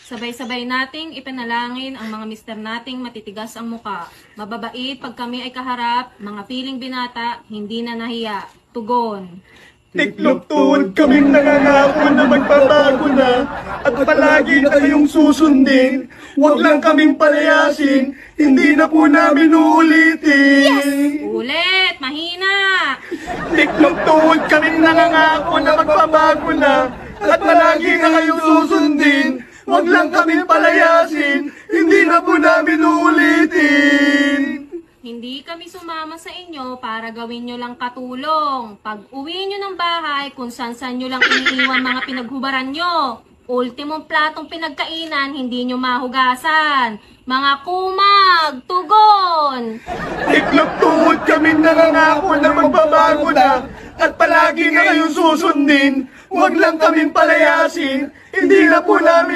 Sabay-sabay nating ipanalangin ang mga mister nating matitigas ang muka. Mababait pag kami ay kaharap, mga piling binata, hindi na nahiya. Tugon. Tiklop tuhod kaming nangangako na magbabago na at palagi na kayong susundin. Huwag lang kaming palayasin, hindi na po namin uulitin. Ulit! Mahina! Tiklop tuhod kaming nangangako na magbabago na at palagi na kayong susundin. Huwag lang kaming palayasin, hindi na po namin uulitin. Hindi kami sumama sa inyo para gawin nyo lang katulong. Pag uwi nyo ng bahay, kung saan-saan nyo lang iniiwan mga pinaghubaran nyo. Ultimong platong pinagkainan, hindi nyo mahugasan. Mga kumag, tugon! Tiklop tuhod kaming nangangako na magbabago na at palagi na kayong susundin. Huwag lang kaming palayasin, hindi na po namin